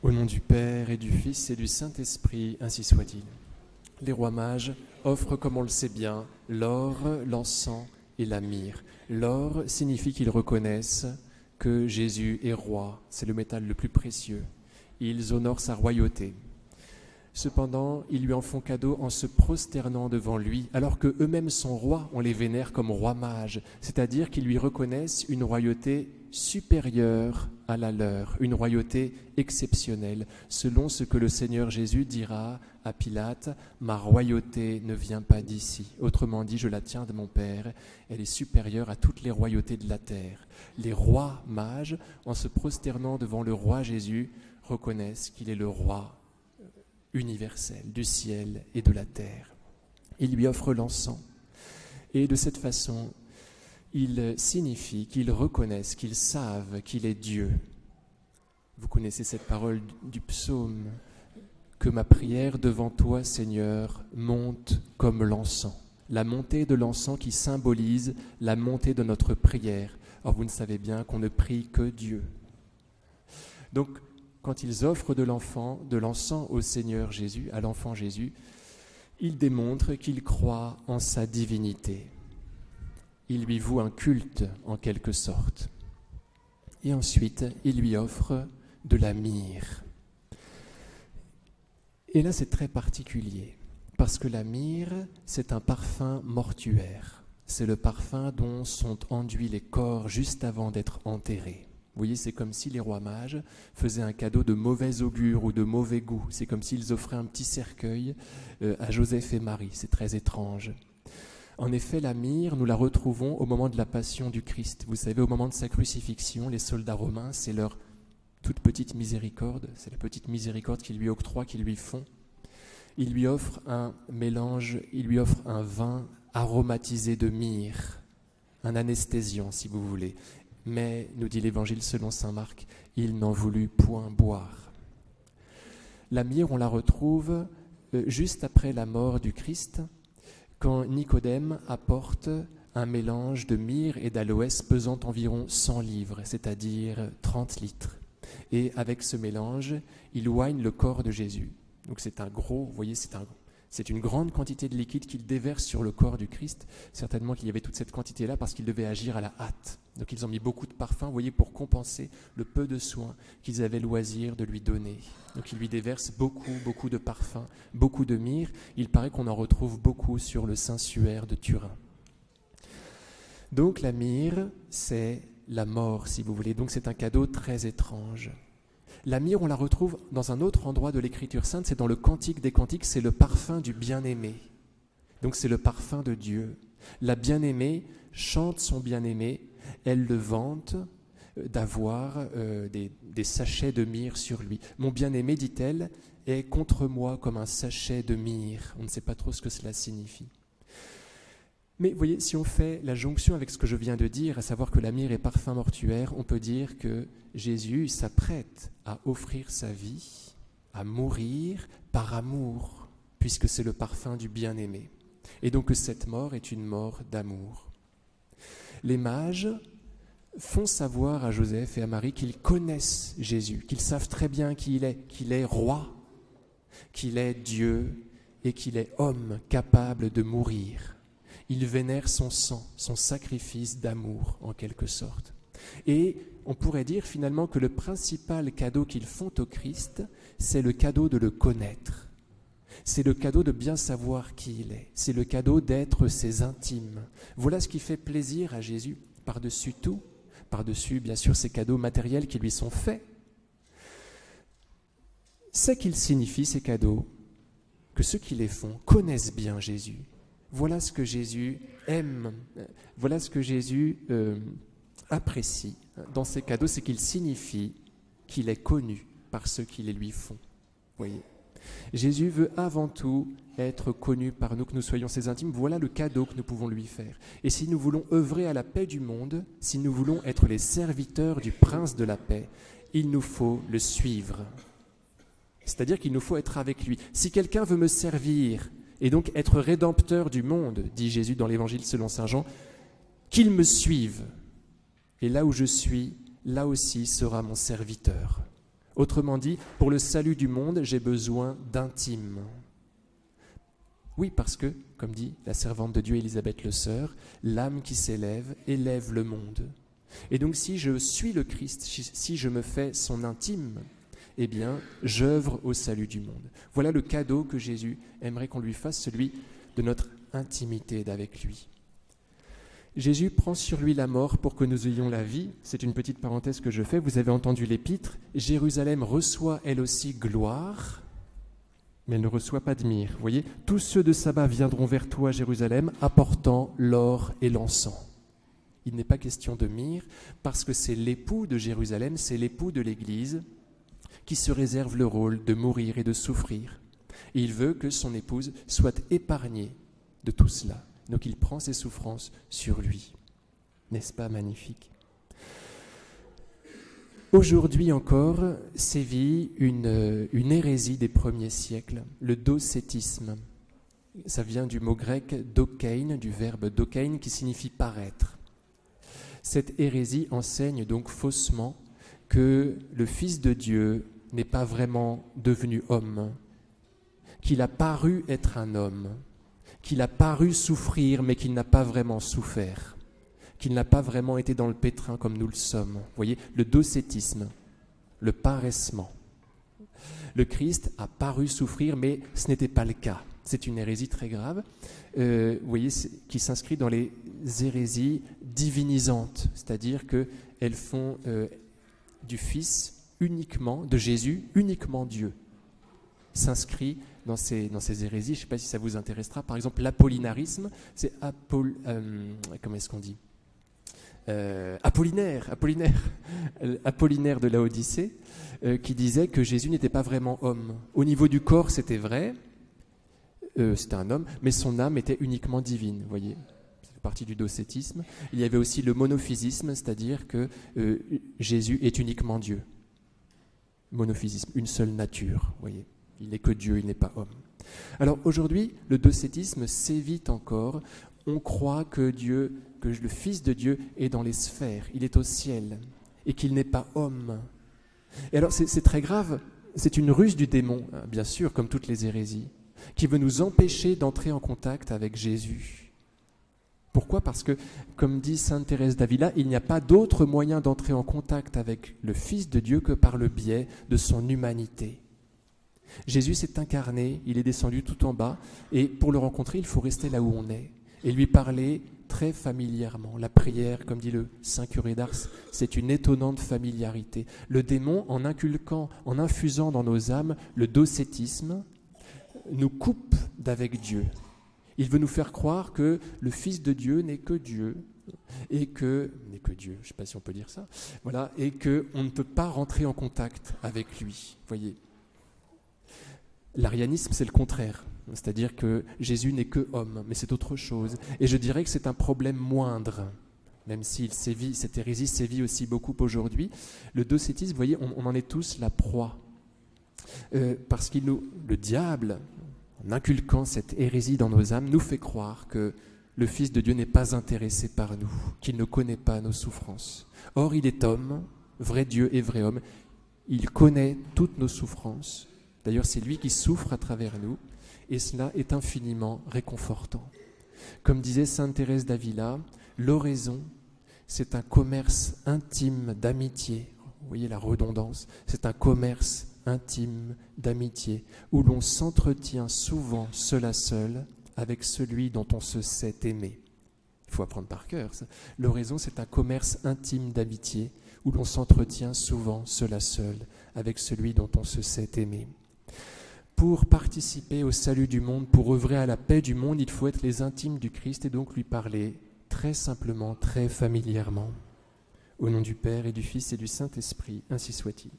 Au nom du Père et du Fils et du Saint-Esprit, ainsi soit-il. Les rois mages offrent, comme on le sait bien, l'or, l'encens et la myrrhe. L'or signifie qu'ils reconnaissent que Jésus est roi, c'est le métal le plus précieux. Ils honorent sa royauté. Cependant, ils lui en font cadeau en se prosternant devant lui, alors qu'eux-mêmes sont rois, on les vénère comme rois mages, c'est-à-dire qu'ils lui reconnaissent une royauté supérieure à la leur, une royauté exceptionnelle, selon ce que le Seigneur Jésus dira à Pilate, « Ma royauté ne vient pas d'ici. » Autrement dit, je la tiens de mon Père, elle est supérieure à toutes les royautés de la terre. Les rois mages, en se prosternant devant le roi Jésus, reconnaissent qu'il est le roi universel du ciel et de la terre. Il lui offre l'encens. Et de cette façon, il signifie qu'ils reconnaissent, qu'ils savent qu'il est Dieu. Vous connaissez cette parole du psaume, « Que ma prière devant toi, Seigneur, monte comme l'encens ». La montée de l'encens qui symbolise la montée de notre prière. Or, vous ne savez bien qu'on ne prie que Dieu. Donc, quand ils offrent de l'encens au Seigneur Jésus, à l'enfant Jésus, ils démontrent qu'ils croient en sa divinité. Ils lui vouent un culte, en quelque sorte. Et ensuite, ils lui offrent de la myrrhe. Et là, c'est très particulier, parce que la myrrhe, c'est un parfum mortuaire. C'est le parfum dont sont enduits les corps juste avant d'être enterrés. Vous voyez, c'est comme si les rois mages faisaient un cadeau de mauvais augure ou de mauvais goût. C'est comme s'ils offraient un petit cercueil à Joseph et Marie. C'est très étrange. En effet, la myrrhe, nous la retrouvons au moment de la passion du Christ. Vous savez, au moment de sa crucifixion, les soldats romains, c'est leur toute petite miséricorde. C'est la petite miséricorde qu'ils lui octroient, qu'ils lui font. Ils lui offrent un mélange, ils lui offrent un vin aromatisé de myrrhe, un anesthésiant, si vous voulez. Mais, nous dit l'Évangile selon saint Marc, il n'en voulut point boire. La myrrhe, on la retrouve juste après la mort du Christ, quand Nicodème apporte un mélange de myrrhe et d'aloès pesant environ 100 livres, c'est-à-dire 30 litres. Et avec ce mélange, il oigne le corps de Jésus. Donc c'est un gros, vous voyez, c'est une grande quantité de liquide qu'il déverse sur le corps du Christ. Certainement qu'il y avait toute cette quantité-là parce qu'il devait agir à la hâte. Donc ils ont mis beaucoup de parfum, vous voyez, pour compenser le peu de soins qu'ils avaient loisir de lui donner. Donc ils lui déversent beaucoup de parfum, beaucoup de myrrhe. Il paraît qu'on en retrouve beaucoup sur le Saint-Suaire de Turin. Donc la myrrhe, c'est la mort, si vous voulez. Donc c'est un cadeau très étrange. La myrrhe, on la retrouve dans un autre endroit de l'Écriture sainte, c'est dans le Cantique des Cantiques, c'est le parfum du bien-aimé. Donc c'est le parfum de Dieu. La bien-aimée chante son bien-aimé, elle le vante d'avoir des sachets de myrrhe sur lui. Mon bien-aimé, dit-elle, est contre moi comme un sachet de myrrhe. On ne sait pas trop ce que cela signifie. Mais vous voyez, si on fait la jonction avec ce que je viens de dire, à savoir que la myrrhe est parfum mortuaire, on peut dire que Jésus s'apprête à offrir sa vie, à mourir par amour, puisque c'est le parfum du bien-aimé. Et donc que cette mort est une mort d'amour. Les mages font savoir à Joseph et à Marie qu'ils connaissent Jésus, qu'ils savent très bien qui il est, qu'il est roi, qu'il est Dieu et qu'il est homme capable de mourir. Ils vénèrent son sang, son sacrifice d'amour, en quelque sorte. Et on pourrait dire finalement que le principal cadeau qu'ils font au Christ, c'est le cadeau de le connaître. C'est le cadeau de bien savoir qui il est. C'est le cadeau d'être ses intimes. Voilà ce qui fait plaisir à Jésus, par-dessus tout, par-dessus bien sûr ces cadeaux matériels qui lui sont faits. C'est qu'ils signifient ces cadeaux, que ceux qui les font connaissent bien Jésus. Voilà ce que Jésus aime, voilà ce que Jésus apprécie dans ces cadeaux, c'est qu'il signifie qu'il est connu par ceux qui les lui font. Voyez. Jésus veut avant tout être connu par nous, que nous soyons ses intimes. Voilà le cadeau que nous pouvons lui faire. Et si nous voulons œuvrer à la paix du monde, si nous voulons être les serviteurs du prince de la paix, il nous faut le suivre. C'est-à-dire qu'il nous faut être avec lui. Si quelqu'un veut me servir, et donc être rédempteur du monde, dit Jésus dans l'Évangile selon saint Jean, qu'il me suive. Et là où je suis, là aussi sera mon serviteur. Autrement dit, pour le salut du monde, j'ai besoin d'intime. Oui, parce que, comme dit la servante de Dieu Élisabeth Le Sœur, l'âme qui s'élève élève le monde. Et donc si je suis le Christ, si je me fais son intime, eh bien, j'œuvre au salut du monde. Voilà le cadeau que Jésus aimerait qu'on lui fasse, celui de notre intimité d'avec lui. Jésus prend sur lui la mort pour que nous ayons la vie. C'est une petite parenthèse que je fais. Vous avez entendu l'épître. Jérusalem reçoit elle aussi gloire, mais elle ne reçoit pas de myrrhe. Vous voyez, tous ceux de Saba viendront vers toi, Jérusalem, apportant l'or et l'encens. Il n'est pas question de myrrhe, parce que c'est l'époux de Jérusalem, c'est l'époux de l'Église, qui se réserve le rôle de mourir et de souffrir. Et il veut que son épouse soit épargnée de tout cela. Donc il prend ses souffrances sur lui. N'est-ce pas magnifique ? Aujourd'hui encore sévit une hérésie des premiers siècles, le docétisme. Ça vient du mot grec dokein, du verbe dokein, qui signifie paraître. Cette hérésie enseigne donc faussement que le Fils de Dieu n'est pas vraiment devenu homme, qu'il a paru être un homme, qu'il a paru souffrir mais qu'il n'a pas vraiment souffert, qu'il n'a pas vraiment été dans le pétrin comme nous le sommes. Vous voyez, le docétisme, le paraissement. Le Christ a paru souffrir mais ce n'était pas le cas. C'est une hérésie très grave, vous voyez, qui s'inscrit dans les hérésies divinisantes, c'est-à-dire qu'elles font du Fils uniquement, de Jésus, uniquement Dieu. S'inscrit dans ces hérésies, je ne sais pas si ça vous intéressera. Par exemple, l'apollinarisme, c'est comment est-ce qu'on dit Apollinaire de Laodicée, qui disait que Jésus n'était pas vraiment homme. Au niveau du corps, c'était vrai, c'était un homme, mais son âme était uniquement divine, vous voyez. Ça fait partie du docétisme. Il y avait aussi le monophysisme, c'est-à-dire que Jésus est uniquement Dieu. Monophysisme, une seule nature, vous voyez. Il n'est que Dieu, il n'est pas homme. Alors aujourd'hui, le docétisme sévit encore. On croit que le Fils de Dieu est dans les sphères, il est au ciel, et qu'il n'est pas homme. Et alors c'est très grave, c'est une ruse du démon, bien sûr, comme toutes les hérésies, qui veut nous empêcher d'entrer en contact avec Jésus. Pourquoi ? Parce que, comme dit sainte Thérèse d'Avila, il n'y a pas d'autre moyen d'entrer en contact avec le Fils de Dieu que par le biais de son humanité. Jésus s'est incarné, il est descendu tout en bas, et pour le rencontrer, il faut rester là où on est, et lui parler très familièrement. La prière, comme dit le saint curé d'Ars, c'est une étonnante familiarité. Le démon, en infusant dans nos âmes le docétisme, nous coupe d'avec Dieu. Il veut nous faire croire que le Fils de Dieu n'est que Dieu, je ne sais pas si on peut dire ça, voilà, et qu'on ne peut pas rentrer en contact avec lui, voyez. L'arianisme, c'est le contraire, c'est-à-dire que Jésus n'est que homme, mais c'est autre chose. Et je dirais que c'est un problème moindre, même si cette hérésie sévit aussi beaucoup aujourd'hui. Le docétisme, vous voyez, on en est tous la proie, parce le diable, en inculquant cette hérésie dans nos âmes, nous fait croire que le Fils de Dieu n'est pas intéressé par nous, qu'il ne connaît pas nos souffrances. Or, il est homme, vrai Dieu et vrai homme, il connaît toutes nos souffrances. D'ailleurs, c'est lui qui souffre à travers nous, et cela est infiniment réconfortant. Comme disait sainte Thérèse d'Avila, l'oraison, c'est un commerce intime d'amitié. Vous voyez la redondance, c'est un commerce intime d'amitié, où l'on s'entretient souvent seul à seul avec celui dont on se sait aimer. Il faut apprendre par cœur ça. L'oraison, c'est un commerce intime d'amitié, où l'on s'entretient souvent seul à seul avec celui dont on se sait aimer. Pour participer au salut du monde, pour œuvrer à la paix du monde, il faut être les intimes du Christ et donc lui parler très simplement, très familièrement. Au nom du Père et du Fils et du Saint-Esprit, ainsi soit-il.